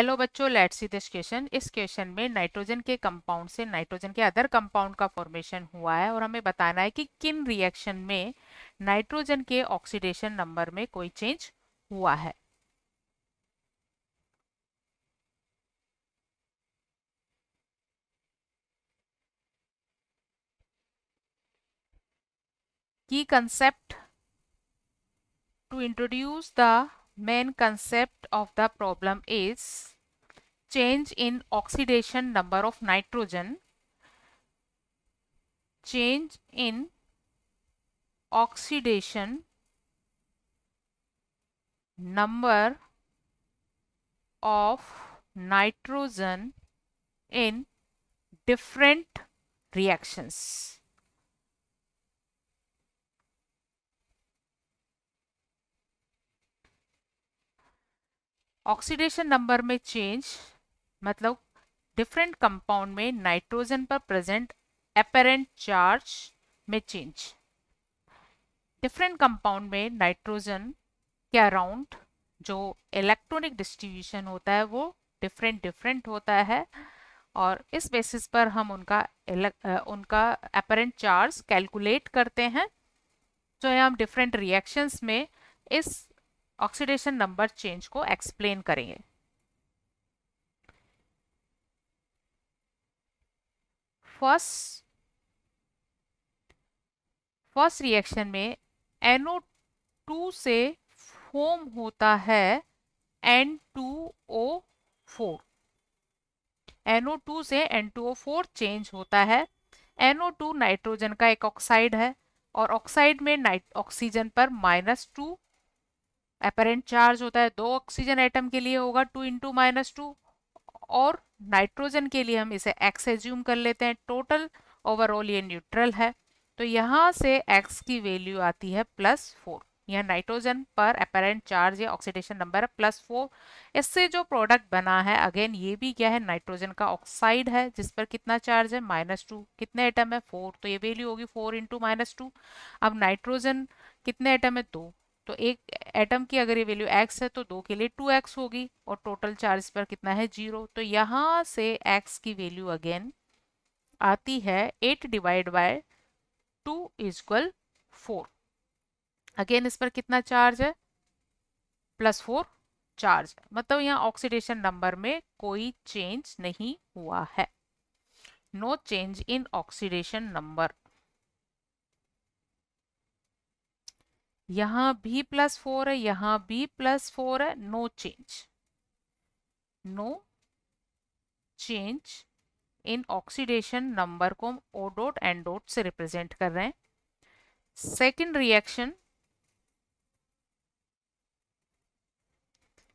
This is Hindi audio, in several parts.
हेलो बच्चों, लेट्स सी दिस क्वेश्चन। इस क्वेश्चन में नाइट्रोजन के कंपाउंड से नाइट्रोजन के अदर कंपाउंड का फॉर्मेशन हुआ है और हमें बताना है कि किन रिएक्शन में नाइट्रोजन के ऑक्सीडेशन नंबर में कोई चेंज हुआ है। की concept to introduce the main concept of the problem is change in oxidation number of nitrogen, change in oxidation number of nitrogen in different reactions. Oxidation number में चेंज मतलब डिफरेंट कंपाउंड में नाइट्रोजन पर प्रेजेंट एपेरेंट चार्ज में चेंज। डिफरेंट कंपाउंड में नाइट्रोजन के अराउंड जो इलेक्ट्रॉनिक डिस्ट्रीब्यूशन होता है वो डिफरेंट डिफरेंट होता है और इस बेसिस पर हम उनका एपेरेंट चार्ज कैलकुलेट करते हैं। जो है हम डिफरेंट रिएक्शंस में इस ऑक्सीडेशन नंबर चेंज को एक्सप्लेन करेंगे। फर्स्ट रिएक्शन में NO2 से फॉर्म होता है N2O4। NO2 से N2O4 चेंज होता है। NO2 नाइट्रोजन का एक ऑक्साइड है और ऑक्साइड में ऑक्सीजन पर -2 अपेरेंट चार्ज होता है। 2 ऑक्सीजन एटम के लिए होगा 2 इंटू -2 और नाइट्रोजन के लिए हम इसे x एज्यूम कर लेते हैं। टोटल ओवरऑल ये न्यूट्रल है तो यहाँ से x की वैल्यू आती है +4। यह नाइट्रोजन पर अपेरेंट चार्ज या ऑक्सीडेशन नंबर है +4। इससे जो प्रोडक्ट बना है अगेन ये भी क्या है, नाइट्रोजन का ऑक्साइड है जिस पर कितना चार्ज है -2। कितने एटम है 4 तो ये वैल्यू होगी 4 इंटू -2। अब नाइट्रोजन कितने एटम है 2 तो एक एटम की अगर ये वैल्यू x है तो 2 के लिए 2x होगी और टोटल चार्ज पर कितना है 0। तो यहाँ से x की वैल्यू अगेन आती है 8 डिवाइड बाय 2 इक्वल 4। अगेन इस पर कितना चार्ज है +4 चार्ज है, मतलब यहाँ ऑक्सीडेशन नंबर में कोई चेंज नहीं हुआ है। No change in oxidation number. यहाँ भी +4 है, यहाँ भी +4 है, no change. No change in oxidation number को हम O डॉट N डॉट से रिप्रेजेंट कर रहे हैं। सेकेंड रिएक्शन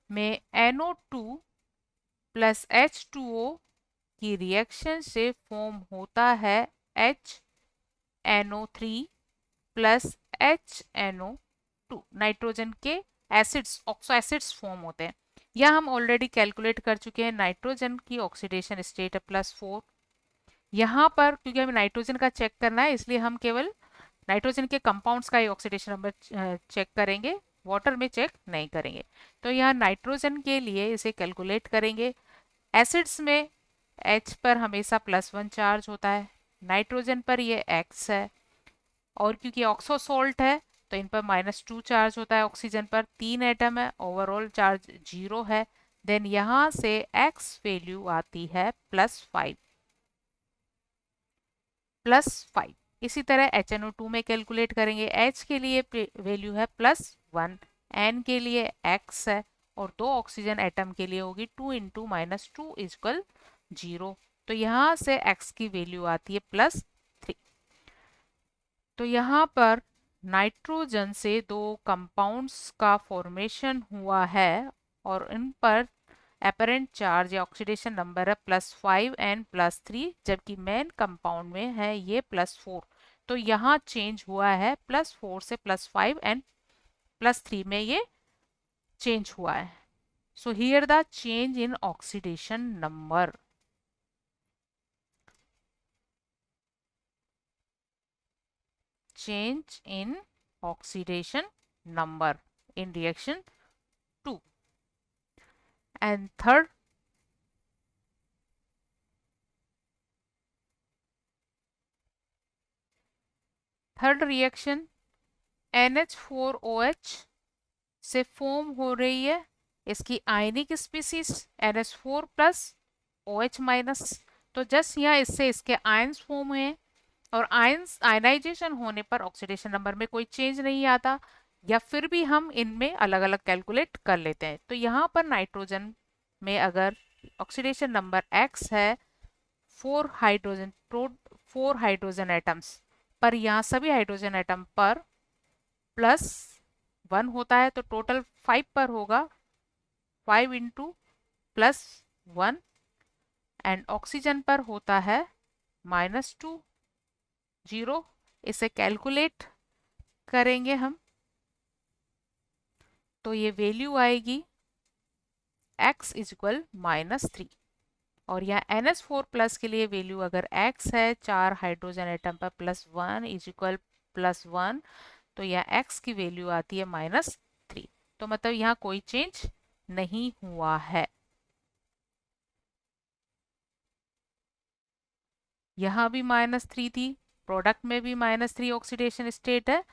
में NO2 प्लस H2O की रिएक्शन से फॉर्म होता है HNO3 प्लस HNO2। नाइट्रोजन के एसिड्स ऑक्सो एसिड्स फॉर्म होते हैं। यह हम ऑलरेडी कैलकुलेट कर चुके हैं। नाइट्रोजन की ऑक्सीडेशन स्टेट है +4। यहाँ पर क्योंकि हमें नाइट्रोजन का चेक करना है इसलिए हम केवल नाइट्रोजन के कंपाउंड्स का ही ऑक्सीडेशन नंबर चेक करेंगे, वाटर में चेक नहीं करेंगे। तो यहाँ नाइट्रोजन के लिए इसे कैलकुलेट करेंगे। एसिड्स में H पर हमेशा +1 चार्ज होता है, नाइट्रोजन पर ये X है और क्योंकि ऑक्सो सोल्ट है तो इन पर -2 चार्ज होता है। ऑक्सीजन पर 3 एटम है, ओवरऑल चार्ज 0 है। देन यहाँ से X वैल्यू आती है +5। इसी तरह HNO2 में कैलकुलेट करेंगे। H के लिए वैल्यू है +1, N के लिए X है और 2 ऑक्सीजन एटम के लिए होगी 2 इंटू -2 इक्वल 0। तो यहाँ से X की वैल्यू आती है +3। तो यहाँ पर नाइट्रोजन से 2 कंपाउंड्स का फॉर्मेशन हुआ है और इन पर एपरेंट चार्ज या ऑक्सीडेशन नंबर है +5 एंड +3, जबकि मेन कंपाउंड में है ये +4। तो यहाँ चेंज हुआ है +4 से +5 एंड +3 में ये चेंज हुआ है। So here the change in oxidation number. Change in oxidation number in reaction 2. And third third reaction NH4OH से फॉर्म हो रही है इसकी आयनिक species NH4 plus OH minus. तो जस्ट यहाँ इससे इसके आयंस फॉर्म हुए हैं और आयंस आयनाइजेशन होने पर ऑक्सीडेशन नंबर में कोई चेंज नहीं आता, या फिर भी हम इनमें अलग अलग कैलकुलेट कर लेते हैं। तो यहाँ पर नाइट्रोजन में अगर ऑक्सीडेशन नंबर X है 4 हाइड्रोजन एटम्स पर, यहाँ सभी हाइड्रोजन एटम पर +1 होता है, तो टोटल 5 पर होगा 5 इंटू +1, एंड ऑक्सीजन पर होता है -2 0। इसे कैलकुलेट करेंगे हम तो ये वैल्यू आएगी x इज इक्वल -3। और यहाँ NH4 प्लस के लिए वैल्यू अगर x है 4 हाइड्रोजन एटम पर +1 इज इक्वल +1, तो यहाँ x की वैल्यू आती है -3। तो मतलब यहाँ कोई चेंज नहीं हुआ है। यहाँ भी -3 थी, प्रोडक्ट में भी -3 ऑक्सीडेशन स्टेट है,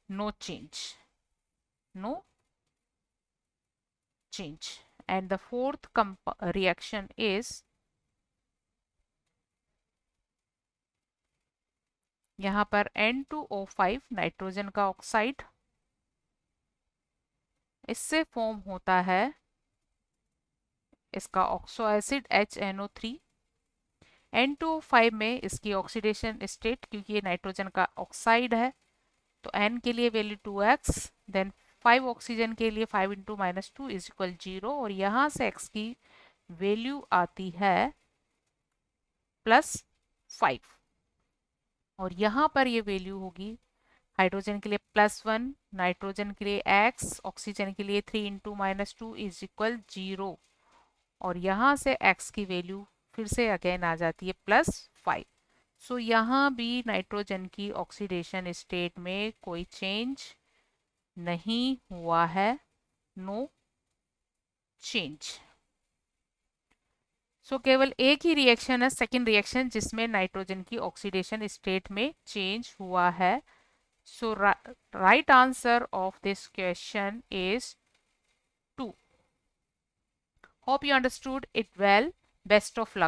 no change, no change. And the fourth reaction is यहाँ पर N2O5 नाइट्रोजन का ऑक्साइड, इससे फॉर्म होता है इसका ऑक्सो एसिड HNO3। N2O5 में इसकी ऑक्सीडेशन स्टेट, क्योंकि ये नाइट्रोजन का ऑक्साइड है, तो N के लिए वैल्यू 2x, देन 5 ऑक्सीजन के लिए 5 इंटू -2 इज इक्वल 0, और यहाँ से x की वैल्यू आती है +5। और यहाँ पर ये वैल्यू होगी हाइड्रोजन के लिए +1, नाइट्रोजन के लिए x, ऑक्सीजन के लिए 3 इंटू -2 इज इक्वल 0, और यहाँ से x की वैल्यू फिर से अगेन आ जाती है +5। सो यहाँ भी नाइट्रोजन की ऑक्सीडेशन स्टेट में कोई चेंज नहीं हुआ है, नो चेंज। सो केवल एक ही रिएक्शन है, सेकेंड रिएक्शन, जिसमें नाइट्रोजन की ऑक्सीडेशन स्टेट में चेंज हुआ है। So right answer of this question is 2। Hope you understood it well. Best of luck.